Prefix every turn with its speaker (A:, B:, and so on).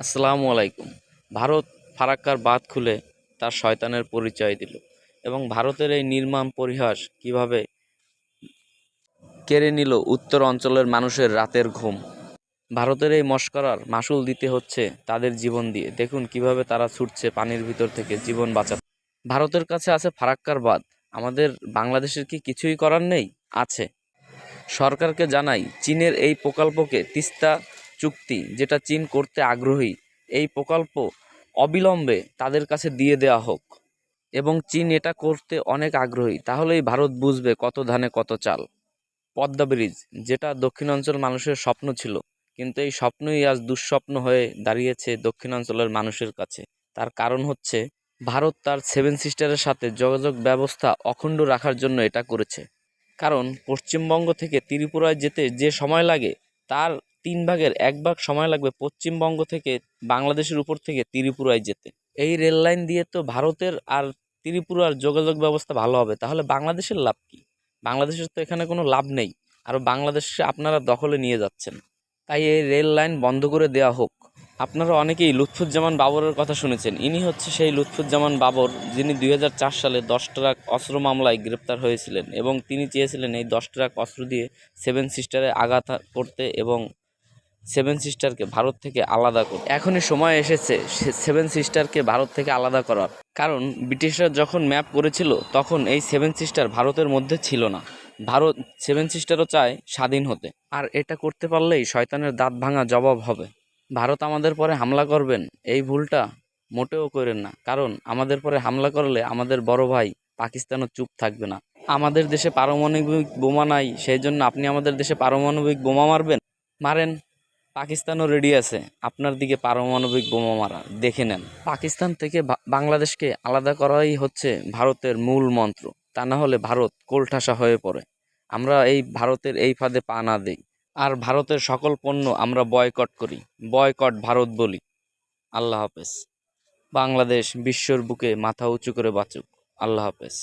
A: আসসালামু আলাইকুম। ভারত ফারাক্কার বাঁধ খুলে তার শয়তানের পরিচয় দিল এবং ভারতের এই নির্মম পরিহাস কিভাবে কেড়ে নিল উত্তর অঞ্চলের মানুষের রাতের ঘুম। ভারতের এই মস্করার মাসুল দিতে হচ্ছে তাদের জীবন দিয়ে। দেখুন কিভাবে তারা ছুটছে পানির ভিতর থেকে জীবন বাঁচাতে। ভারতের কাছে আছে ফারাক্কার বাঁধ, আমাদের বাংলাদেশের কি কিছুই করার নেই? আছে। সরকারকে জানাই, চীনের এই প্রকল্পকে, তিস্তা চুক্তি যেটা চীন করতে আগ্রহী, এই প্রকল্প অবিলম্বে তাদের কাছে দিয়ে দেওয়া হোক। এবং চীন এটা করতে অনেক আগ্রহী, তাহলেই ভারত বুঝবে কত ধানে কত চাল। পদ্মা ব্রিজ, যেটা দক্ষিণাঞ্চল মানুষের স্বপ্ন ছিল, কিন্তু এই স্বপ্নই আজ দুঃস্বপ্ন হয়ে দাঁড়িয়েছে দক্ষিণাঞ্চলের মানুষের কাছে। তার কারণ হচ্ছে ভারত তার সেভেন সিস্টারের সাথে যোগাযোগ ব্যবস্থা অখণ্ড রাখার জন্য এটা করেছে। কারণ পশ্চিমবঙ্গ থেকে ত্রিপুরায় যেতে যে সময় লাগে, তার 1/3 ভাগ সময় লাগবে পশ্চিমবঙ্গ থেকে বাংলাদেশের উপর থেকে ত্রিপুরায় যেতে। এই রেল লাইন দিয়ে তো ভারতের আর ত্রিপুরার যোগাযোগ ব্যবস্থা ভালো হবে, তাহলে বাংলাদেশের লাভ কি? বাংলাদেশের তো এখানে কোনো লাভ নেই, আর বাংলাদেশে আপনারা দখলে নিয়ে যাচ্ছেন। তাই এই রেল লাইন বন্ধ করে দেওয়া হোক। আপনারা অনেকেই লুৎফুজ্জামান বাবরের কথা শুনেছেন। ইনি হচ্ছে সেই লুৎফুজ্জামান বাবর, যিনি 2004 সালে 10 ট্রাক অস্ত্র মামলায় গ্রেপ্তার হয়েছিলেন এবং তিনি চেয়েছিলেন এই 10 ট্রাক অস্ত্র দিয়ে সেভেন সিস্টারে আঘাত করতে এবং সেভেন সিস্টারকে ভারত থেকে আলাদা করতে। এখনই সময় এসেছে সেভেন সিস্টারকে ভারত থেকে আলাদা করার। কারণ ব্রিটিশরা যখন ম্যাপ করেছিল, তখন এই সেভেন সিস্টার ভারতের মধ্যে ছিল না। ভারত সেভেন সিস্টারও চায় স্বাধীন হতে, আর এটা করতে পারলেই শয়তানের দাঁত ভাঙা জবাব হবে। ভারত আমাদের পরে হামলা করবেন, এই ভুলটা মোটেও করেন না। কারণ আমাদের পরে হামলা করলে আমাদের বড় ভাই পাকিস্তানও চুপ থাকবে না। আমাদের দেশে পারমাণবিক বোমা নাই, সেই জন্য আপনি আমাদের দেশে পারমাণবিক বোমা মারবেন? মারেন। পাকিস্তানও রেডি আছে আপনার দিকে পারমাণবিক বোমা মারা, দেখে নেন। পাকিস্তান থেকে বাংলাদেশকে আলাদা করাই হচ্ছে ভারতের মূল মন্ত্র। তা না হলে ভারত কোলঠাসা হয়ে পড়ে। আমরা এই ভারতের এই ফাঁদে পা না দেই, আর ভারতের সকল পণ্য আমরা বয়কট করি, বয়কট ভারত বলি। আল্লাহ হাফেজ। বাংলাদেশ বিশ্বর বুকে মাথা উঁচু করে বাঁচুক। আল্লাহ হাফেজ।